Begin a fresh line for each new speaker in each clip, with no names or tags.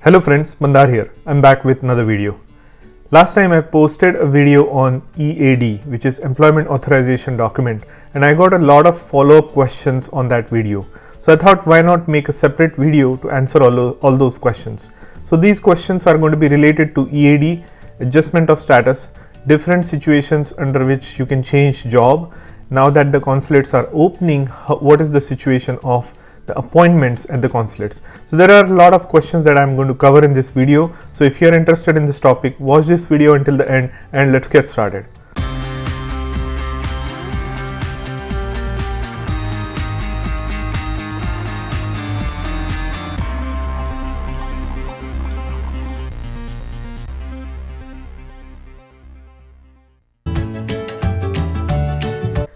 Hello friends, Mandar here. I'm back with another video. Last time I posted a video on EAD, which is Employment Authorization Document, and I got a lot of follow-up questions on that video. So I thought, why not make a separate video to answer all those questions. So these questions are going to be related to EAD, adjustment of status, different situations under which you can change job. Now that the consulates are opening, what is the situation of the appointments at the consulates? So there are a lot of questions that I'm going to cover in this video. So if you're interested in this topic, watch this video until the end and let's get started.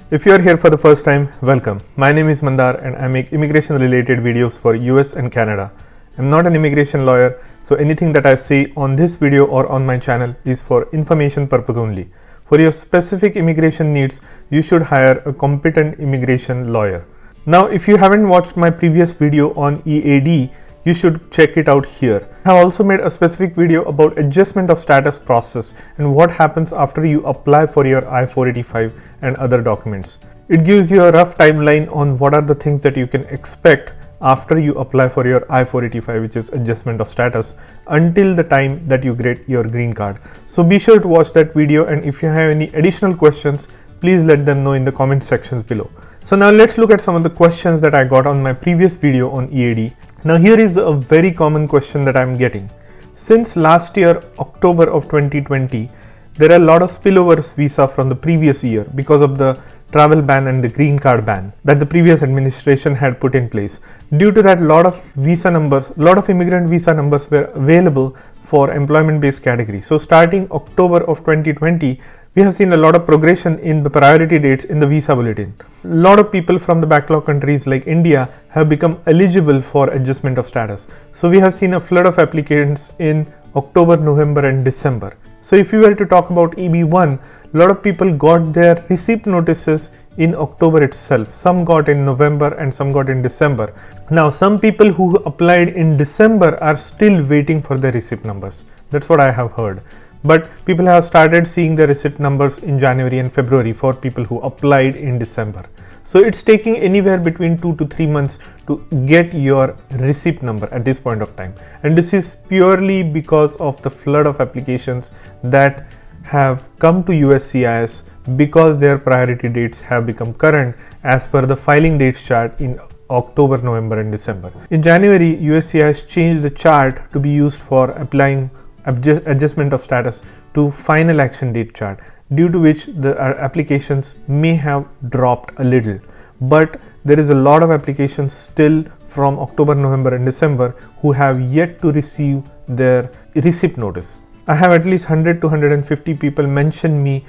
If you are here for the first time, welcome. My name is Mandar and I make immigration related videos for US and Canada. I'm not an immigration lawyer, so anything that I say on this video or on my channel is for information purpose only. For your specific immigration needs, you should hire a competent immigration lawyer. Now, if you haven't watched my previous video on EAD, you should check it out here. I have also made a specific video about adjustment of status process and what happens after you apply for your I-485 and other documents. It gives you a rough timeline on what are the things that you can expect after you apply for your I-485, which is adjustment of status, until the time that you get your green card. So be sure to watch that video, and if you have any additional questions, please let them know in the comment sections below. So now let's look at some of the questions that I got on my previous video on EAD. Now here is a very common question that I'm getting. Since last year, October of 2020, there are a lot of spillovers visa from the previous year because of the travel ban and the green card ban that the previous administration had put in place. Due to that, a lot of immigrant visa numbers were available for employment based category. So starting October of 2020, we have seen a lot of progression in the priority dates in the visa bulletin. A lot of people from the backlog countries like India have become eligible for adjustment of status. So we have seen a flood of applicants in October, November and December. So if you were to talk about EB1, a lot of people got their receipt notices in October itself. Some got in November and some got in December. Now some people who applied in December are still waiting for their receipt numbers. That's what I have heard. But people have started seeing the receipt numbers in January and February for people who applied in December. So it's taking anywhere between 2 to 3 months to get your receipt number at this point of time. And this is purely because of the flood of applications that have come to USCIS because their priority dates have become current as per the filing dates chart in October, November and December. In January, USCIS changed the chart to be used for applying adjustment of status to final action date chart, due to which the applications may have dropped a little, but there is a lot of applications still from October, November and December who have yet to receive their receipt notice. I have at least 100 to 150 people mention me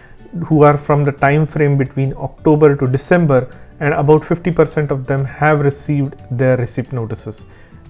who are from the time frame between October to December, and about 50% of them have received their receipt notices.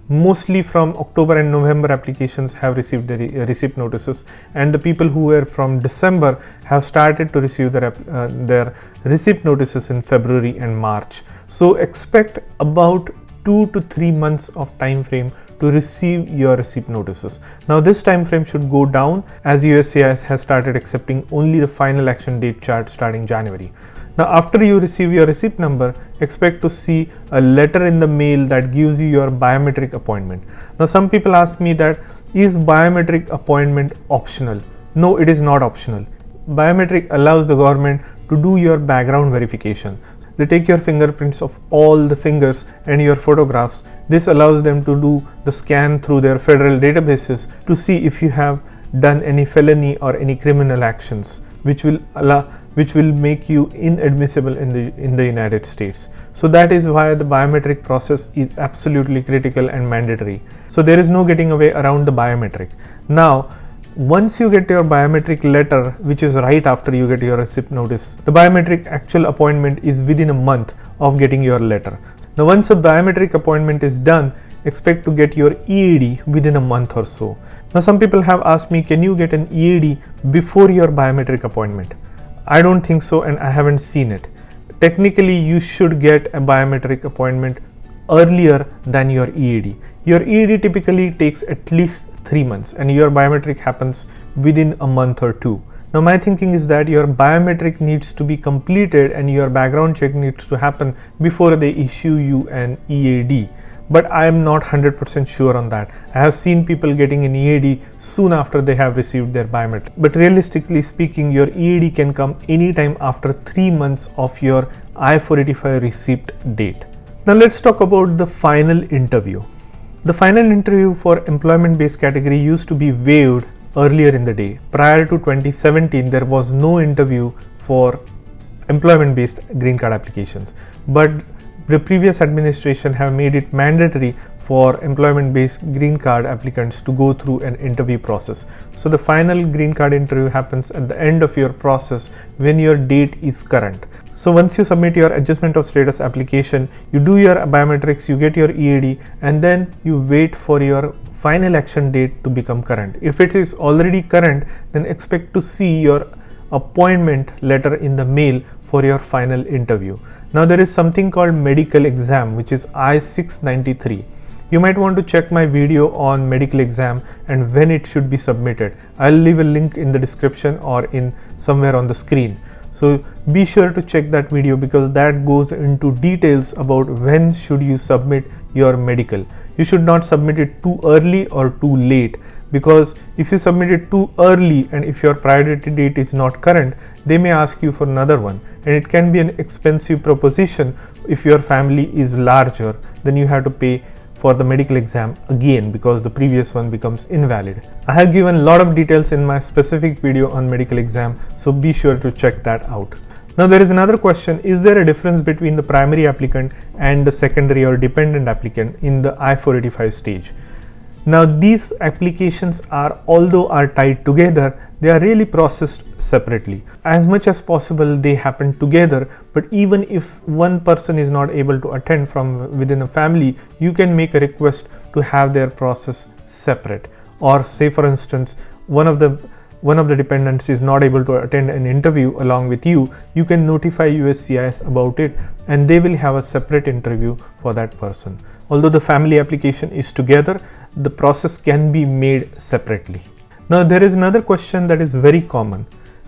Mostly from October and November applications have received their receipt notices, and the people who were from December have started to receive their receipt notices in February and March. So expect about 2 to 3 months of time frame to receive your receipt notices. Now this time frame should go down as USCIS has started accepting only the final action date chart starting January. Now after you receive your receipt number, expect to see a letter in the mail that gives you your biometric appointment. Now some people ask me that, is biometric appointment optional? No, it is not optional. Biometric allows the government to do your background verification. They take your fingerprints of all the fingers and your photographs. This allows them to do the scan through their federal databases to see if you have done any felony or any criminal actions, which will make you inadmissible in the United States. So that is why the biometric process is absolutely critical and mandatory. So there is no getting away around the biometric. Now, once you get your biometric letter, which is right after you get your receipt notice, the biometric actual appointment is within a month of getting your letter. Now, once a biometric appointment is done, expect to get your EAD within a month or so. Now, some people have asked me, can you get an EAD before your biometric appointment? I don't think so, and I haven't seen it. Technically, you should get a biometric appointment earlier than your EAD. Your EAD typically takes at least 3 months and your biometric happens within a month or 2. Now my thinking is that your biometric needs to be completed and your background check needs to happen before they issue you an EAD. But I am not 100% sure on that. I have seen people getting an EAD soon after they have received their biometric. But realistically speaking, your EAD can come anytime after 3 months of your I-485 receipt date. Now let's talk about the final interview. The final interview for employment-based category used to be waived earlier in the day. Prior to 2017, there was no interview for employment-based green card applications. But the previous administration have made it mandatory for employment-based green card applicants to go through an interview process. So the final green card interview happens at the end of your process when your date is current. So once you submit your adjustment of status application, you do your biometrics, you get your EAD, and then you wait for your final action date to become current. If it is already current, then expect to see your appointment letter in the mail for your final interview. Now there is something called medical exam, which is I-693. You might want to check my video on medical exam and when it should be submitted. I'll leave a link in the description or in somewhere on the screen. So be sure to check that video because that goes into details about when should you submit your medical. You should not submit it too early or too late, because if you submit it too early and if your priority date is not current, they may ask you for another one, and it can be an expensive proposition. If your family is larger, then you have to pay for the medical exam again because the previous one becomes invalid. I have given a lot of details in my specific video on medical exam, so be sure to check that out. Now there is another question: is there a difference between the primary applicant and the secondary or dependent applicant in the I-485 stage? Now these applications are, although are tied together, they are really processed separately. As much as possible they happen together, but even if one person is not able to attend from within a family, you can make a request to have their process separate. Or say for instance, one of the dependents is not able to attend an interview along with you, you can notify USCIS about it and they will have a separate interview for that person. Although the family application is together, the process can be made separately. Now there is another question that is very common,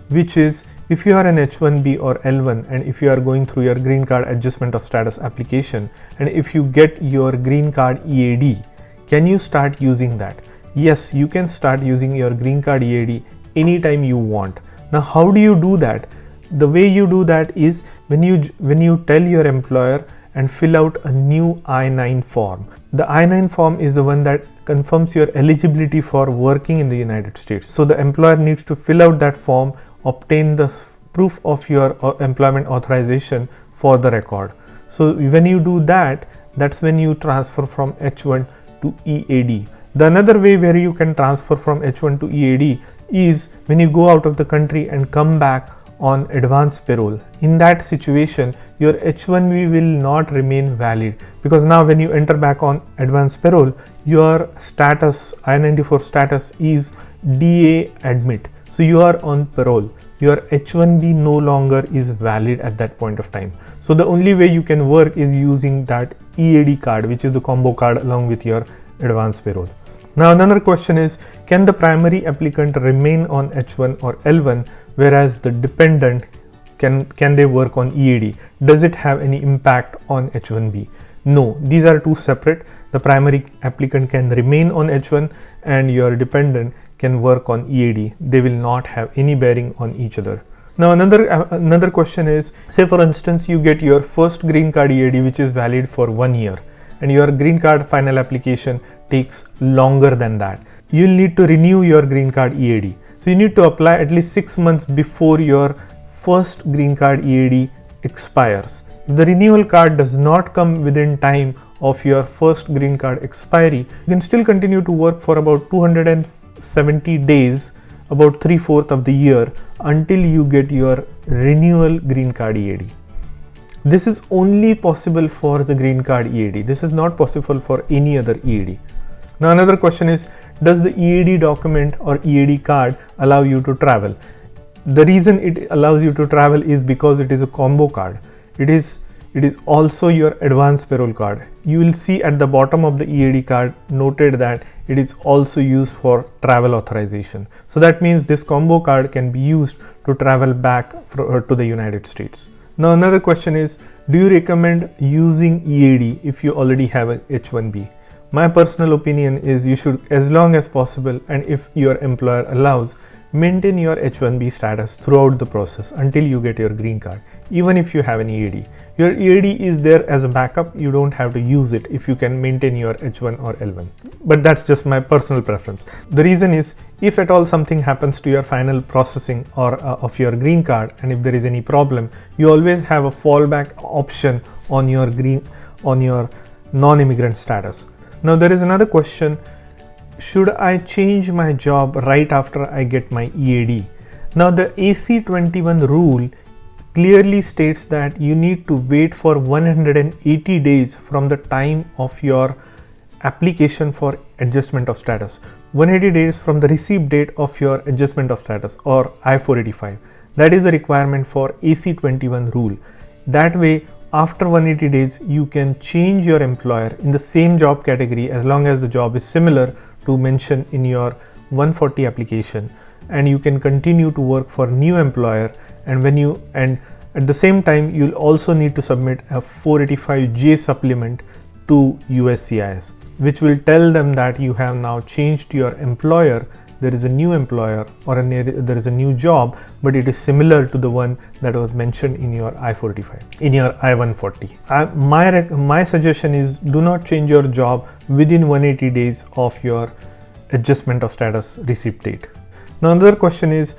which is if you are an H1B or L1 and if you are going through your green card adjustment of status application and if you get your green card EAD, can you start using that? Yes, you can start using your green card EAD anytime you want. Now how do you do that? The way you do that is when you tell your employer and fill out a new I-9 form. The I-9 form is the one that confirms your eligibility for working in the United States. So the employer needs to fill out that form, obtain the proof of your employment authorization for the record. So when you do that, that's when you transfer from H1 to EAD. The another way where you can transfer from H1 to EAD is when you go out of the country and come back on advance payroll. In that situation, your H1B will not remain valid because now when you enter back on advance payroll, your status, I-94 status is DA admit. So you are on parole. Your H1B no longer is valid at that point of time. So the only way you can work is using that EAD card, which is the combo card along with your advance payroll. Now another question is, can the primary applicant remain on H1 or L1 whereas the dependent can they work on EAD? Does it have any impact on H1B? No, these are two separate. The primary applicant can remain on H1 and your dependent can work on EAD. They will not have any bearing on each other. Now another question is, say for instance you get your first green card EAD which is valid for 1 year and your green card final application takes longer than that. You'll need to renew your green card EAD. So you need to apply at least 6 months before your first green card EAD expires. If the renewal card does not come within time of your first green card expiry, you can still continue to work for about 270 days, about 3/4 of the year, until you get your renewal green card EAD. This is only possible for the green card EAD. This is not possible for any other EAD. Now another question is, does the EAD document or EAD card allow you to travel? The reason it allows you to travel is because it is a combo card. it is also your advanced payroll card. You will see at the bottom of the EAD card noted that it is also used for travel authorization. So that means this combo card can be used to travel back to the United States. Now another question is, do you recommend using EAD if you already have a H1B? My personal opinion is you should, as long as possible, and if your employer allows, maintain your H1B status throughout the process until you get your green card, even if you have an EAD. Your EAD is there as a backup, you don't have to use it if you can maintain your H1 or L1. But that's just my personal preference. The reason is, if at all something happens to your final processing or of your green card, and if there is any problem, you always have a fallback option on your non-immigrant status. Now there is another question, should I change my job right after I get my EAD? Now the AC21 rule clearly states that you need to wait for 180 days from the time of your application for adjustment of status. 180 days from the receipt date of your adjustment of status or I-485. That is a requirement for AC21 rule. That way, after 180 days, you can change your employer in the same job category as long as the job is similar to mention in your 140 application, and you can continue to work for new employer. And at the same time, you'll also need to submit a 485J supplement to USCIS, which will tell them that you have now changed your employer. There is a new employer or there is a new job, but it is similar to the one that was mentioned in your I-485, in your I-140. My suggestion is, do not change your job within 180 days of your adjustment of status receipt date. Now another question is,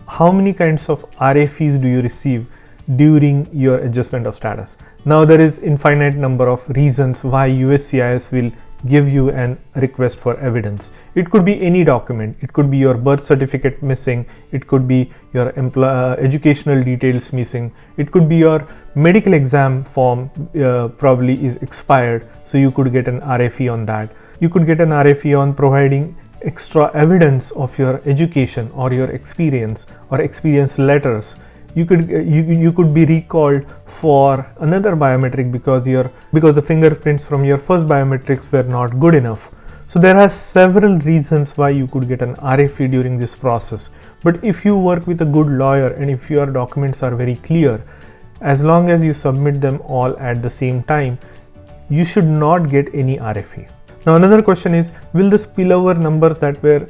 how many kinds of RFEs do you receive during your adjustment of status? Now there is infinite number of reasons why USCIS will give you an request for evidence. It could be any document. It could be your birth certificate missing. It could be your educational details missing. It could be your medical exam form probably is expired, so you could get an RFE on that. You could get an RFE on providing extra evidence of your education or your experience or experience letters. You could be recalled for another biometric because the fingerprints from your first biometrics were not good enough. So there are several reasons why you could get an RFE during this process. But if you work with a good lawyer and if your documents are very clear, as long as you submit them all at the same time, you should not get any RFE. Now another question is, will the spillover numbers that were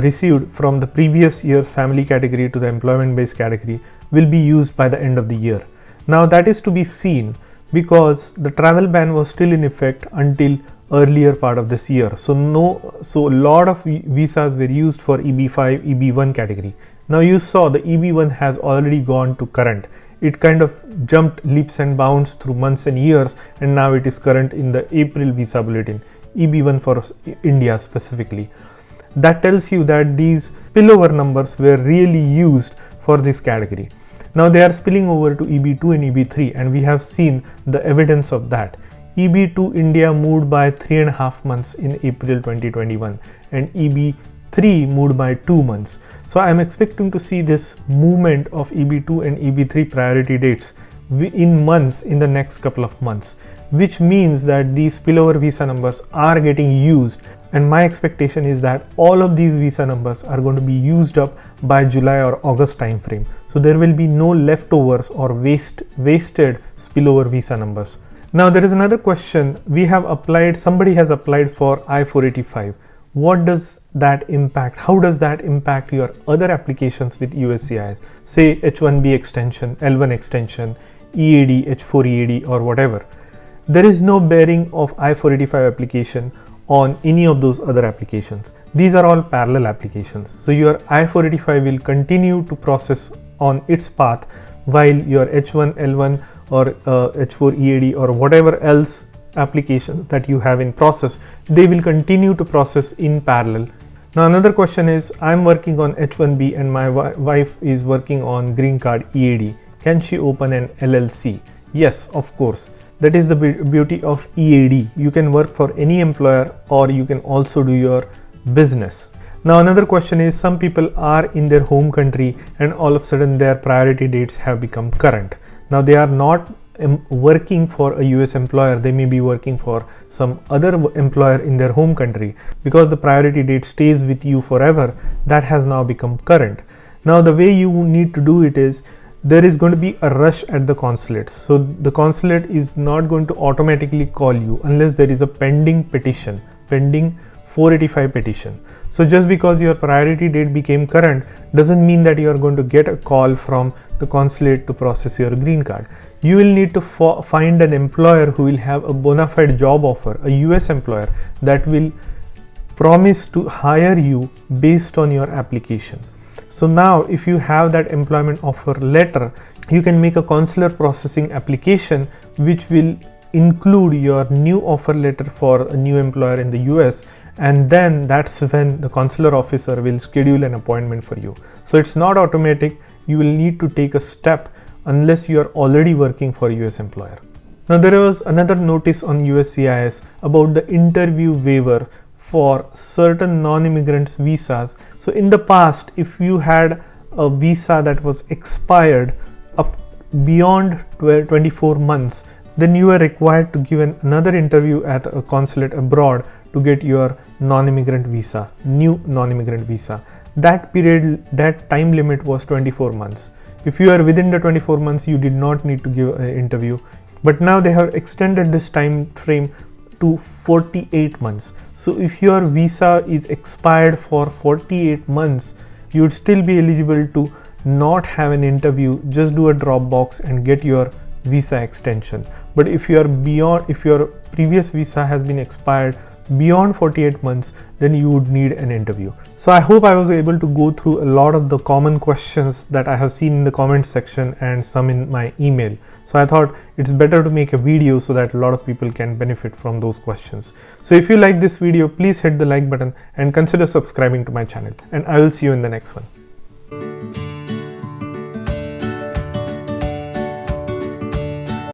received from the previous year's family category to the employment based category will be used by the end of the year? Now that is to be seen, because the travel ban was still in effect until earlier part of this year. So a lot of visas were used for EB5, EB1 category. Now you saw the EB1 has already gone to current. It kind of jumped leaps and bounds through months and years, and now it is current in the April visa bulletin, EB1 for India specifically. That tells you that these spillover numbers were really used for this category. Now they are spilling over to EB2 and EB3, and we have seen the evidence of that. EB2 India moved by 3.5 months in April 2021, and EB3 moved by 2 months. So I am expecting to see this movement of EB2 and EB3 priority dates in months in the next couple of months, which means that these spillover visa numbers are getting used. And my expectation is that all of these visa numbers are going to be used up by July or August time frame. So there will be no leftovers or wasted spillover visa numbers. Now there is another question. Somebody has applied for I-485. What does that impact? How does that impact your other applications with USCIS? Say H1B extension, L1 extension, EAD, H4 EAD or whatever. There is no bearing of I-485 application on any of those other applications. These are all parallel applications. So your I-485 will continue to process on its path, while your H1, L1 or H4 EAD or whatever else applications that you have in process, they will continue to process in parallel. Now another question is, I'm working on H1B and my wife is working on green card EAD. Can she open an LLC? Yes, of course. That is the beauty of EAD. You can work for any employer, or you can also do your business. Now another question is, some people are in their home country and all of a sudden their priority dates have become current. Now they are not working for a US employer, they may be working for some other employer in their home country. Because the priority date stays with you forever, that has now become current. Now the way you need to do it is, there is going to be a rush at the consulate. So the consulate is not going to automatically call you unless there is a pending petition, pending 485 petition. So just because your priority date became current doesn't mean that you are going to get a call from the consulate to process your green card. You will need to find an employer who will have a bona fide job offer, a US employer that will promise to hire you based on your application. So now if you have that employment offer letter, you can make a consular processing application which will include your new offer letter for a new employer in the US, and then that's when the consular officer will schedule an appointment for you. So it's not automatic. You will need to take a step unless you are already working for a US employer. Now there was another notice on USCIS about the interview waiver for certain non-immigrants visas. So in the past, if you had a visa that was expired up beyond 24 months, then you were required to give another interview at a consulate abroad to get your non-immigrant visa, new non-immigrant visa. That period, that time limit was 24 months. If you are within the 24 months, you did not need to give an interview. But now they have extended this time frame to 48 months. So if your visa is expired for 48 months, you would still be eligible to not have an interview, just do a Dropbox and get your visa extension. But if your previous visa has been expired beyond 48 months, then you would need an interview. So I hope I was able to go through a lot of the common questions that I have seen in the comment section and some in my email. So I thought it's better to make a video so that a lot of people can benefit from those questions. So if you like this video, please hit the like button and consider subscribing to my channel, and I will see you in the next one.